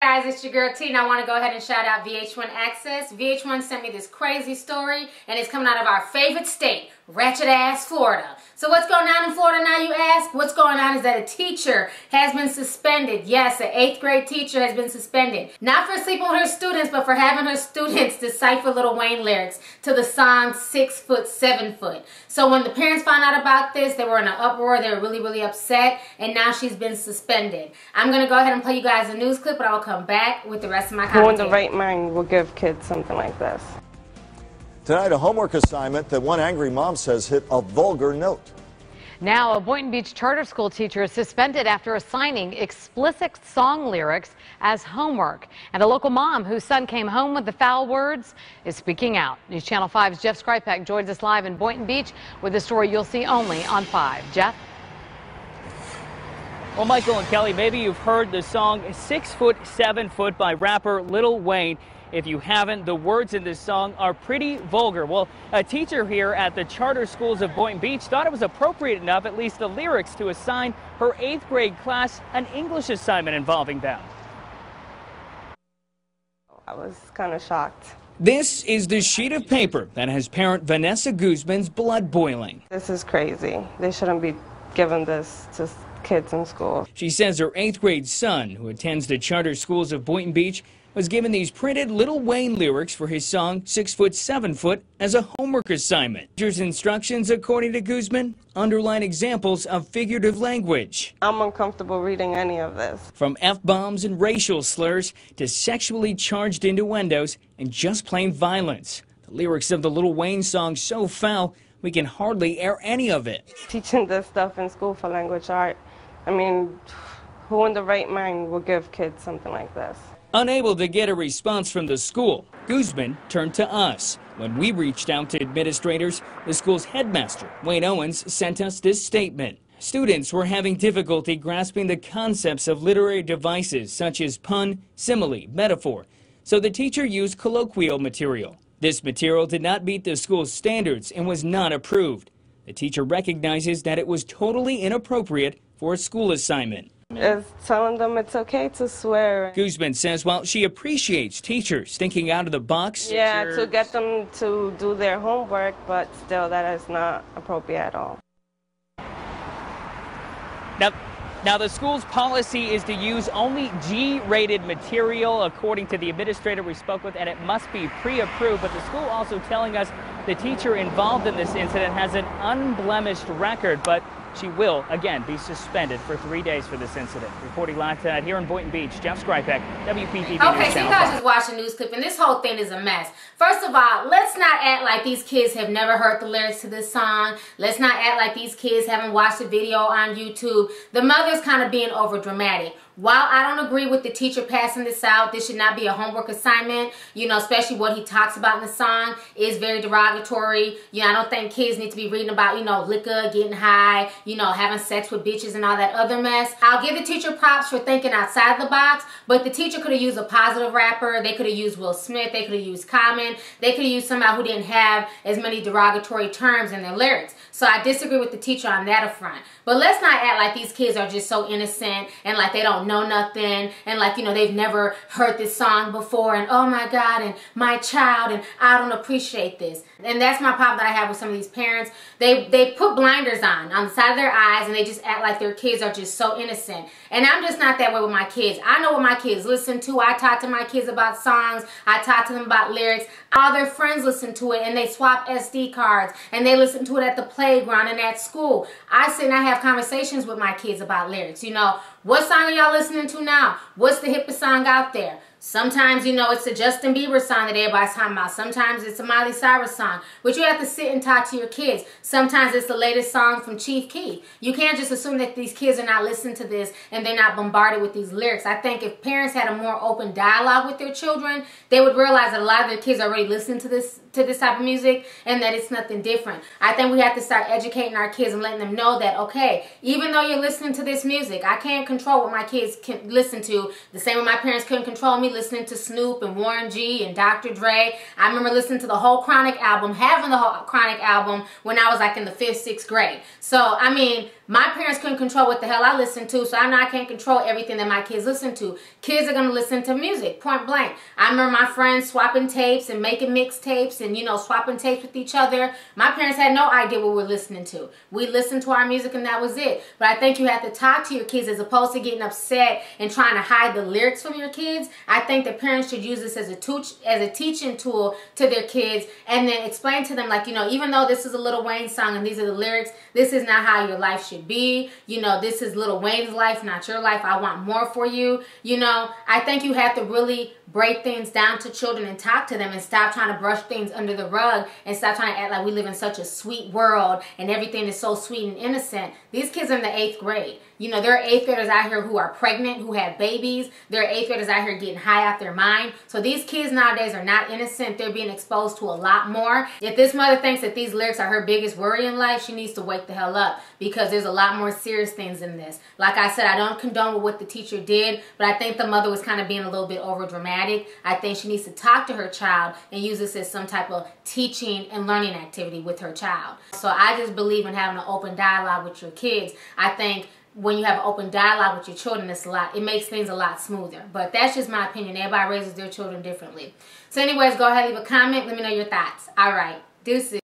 Guys, it's your girl T, and I want to go ahead and shout out VH1 Access. VH1 sent me this crazy story, and it's coming out of our favorite state, Ratchet ass Florida. So what's going on in Florida now, you ask? What's going on is that a teacher has been suspended. Yes, an 8th grade teacher has been suspended. Not for sleeping with her students, but for having her students decipher Lil Wayne lyrics to the song 6 Foot, 7 Foot. So when the parents found out about this, they were in an uproar. They were really upset, and now she's been suspended. I'm going to go ahead and play you guys a news clip, but I will come back with the rest of my commentary. Who in the right mind will give kids something like this? Tonight, a homework assignment that one angry mom says hit a vulgar note. Now, a Boynton Beach charter school teacher is suspended after assigning explicit song lyrics as homework. And a local mom whose son came home with the foul words is speaking out. News Channel 5's Jeff Skripek joins us live in Boynton Beach with a story you'll see only on 5. Jeff? Well, Michael and Kelly, maybe you've heard the song 6 Foot, 7 Foot by rapper Lil Wayne. If you haven't, the words in this song are pretty vulgar. Well, a teacher here at the charter schools of Boynton Beach thought it was appropriate enough, at least the lyrics, to assign her 8th grade class an English assignment involving them. I was kind of shocked. This is the sheet of paper that has parent Vanessa Guzman's blood boiling. This is crazy. They shouldn't be giving this to kids in school. She says her 8th grade son, who attends the charter schools of Boynton Beach, was given these printed Lil Wayne lyrics for his song 6 Foot, 7 Foot as a homework assignment. Teacher's instructions, according to Guzman, underline examples of figurative language. I'm uncomfortable reading any of this. From F-bombs and racial slurs to sexually charged innuendos and just plain violence. The lyrics of the Lil Wayne song so foul, we can hardly air any of it. Teaching this stuff in school for language art, I mean, who in the right mind will give kids something like this? Unable to get a response from the school, Guzman turned to us. When we reached out to administrators, the school's headmaster, Wayne Owens, sent us this statement. Students were having difficulty grasping the concepts of literary devices such as pun, simile, metaphor, so the teacher used colloquial material. This material did not meet the school's standards and was not approved. The teacher recognizes that it was totally inappropriate for a school assignment. Is telling them it's okay to swear. Guzman says while she appreciates teachers thinking out of the box. Yeah, to get them to do their homework, but still that is not appropriate at all. Now the school's policy is to use only G-rated material, according to the administrator we spoke with, and it must be pre-approved. But the school also telling us the teacher involved in this incident has an unblemished record, but she will, again, be suspended for 3 days for this incident. Reporting live tonight here in Boynton Beach, Jeff Skripek, WPTV Okay, so you guys just watched a news clip, and this whole thing is a mess. First of all, let's not act like these kids have never heard the lyrics to this song. Let's not act like these kids haven't watched the video on YouTube. The mother's kind of being over dramatic. While I don't agree with the teacher passing this out, this should not be a homework assignment, you know, especially what he talks about in the song is very derogatory. You know, I don't think kids need to be reading about, you know, liquor, getting high, you know, having sex with bitches and all that other mess. I'll give the teacher props for thinking outside the box, but the teacher could have used a positive rapper. They could have used Will Smith. They could have used Common. They could have used somebody who didn't have as many derogatory terms in their lyrics. So I disagree with the teacher on that front. But let's not act like these kids are just so innocent and like they don't know nothing and like, you know, they've never heard this song before and oh my God and my child and I don't appreciate this. And that's my problem that I have with some of these parents. They put blinders on the side of their eyes and they just act like their kids are just so innocent. And I'm just not that way with my kids. I know what my kids listen to. I talk to my kids about songs. I talk to them about lyrics. All their friends listen to it and they swap SD cards and they listen to it at the playground and at school. I sit and I have conversations with my kids about lyrics. You know, what song are y'all listening to now? What's the hippest song out there? Sometimes, you know, it's a Justin Bieber song that everybody's talking about. Sometimes it's a Miley Cyrus song. But you have to sit and talk to your kids. Sometimes it's the latest song from Chief Keef. You can't just assume that these kids are not listening to this and they're not bombarded with these lyrics. I think if parents had a more open dialogue with their children, they would realize that a lot of their kids are already listening to this type of music and that it's nothing different. I think we have to start educating our kids and letting them know that, okay, even though you're listening to this music, I can't control what my kids can listen to the same way my parents couldn't control me listening to Snoop and Warren G and Dr. Dre. I remember listening to the whole Chronic album, having the whole Chronic album when I was like in the 5th, 6th grade. So, I mean, my parents couldn't control what the hell I listened to, so I know I can't control everything that my kids listen to. Kids are going to listen to music, point blank. I remember my friends swapping tapes and making mixtapes and, you know, swapping tapes with each other. My parents had no idea what we were listening to. We listened to our music and that was it. But I think you have to talk to your kids as opposed to getting upset and trying to hide the lyrics from your kids. I think the parents should use this as a teaching tool to their kids and then explain to them, like, you know, even though this is a Lil Wayne song and these are the lyrics, this is not how your life should be. You know, this is Lil Wayne's life, not your life. I want more for you. You know, I think you have to really break things down to children and talk to them and stop trying to brush things under the rug and stop trying to act like we live in such a sweet world and everything is so sweet and innocent. These kids are in the 8th grade. You know, there are 8th graders out here who are pregnant, who have babies. There are 8th graders out here getting high out their mind. So these kids nowadays are not innocent. They're being exposed to a lot more. If this mother thinks that these lyrics are her biggest worry in life, she needs to wake the hell up because there's a lot more serious things in this. Like I said, I don't condone what the teacher did, but I think the mother was kind of being a little bit over dramatic. I think she needs to talk to her child and use this as some type of teaching and learning activity with her child. So I just believe in having an open dialogue with your kids. I think when you have an open dialogue with your children, it makes things a lot smoother. But that's just my opinion. Everybody raises their children differently. So anyways, go ahead, leave a comment. Let me know your thoughts. All right. Deuces.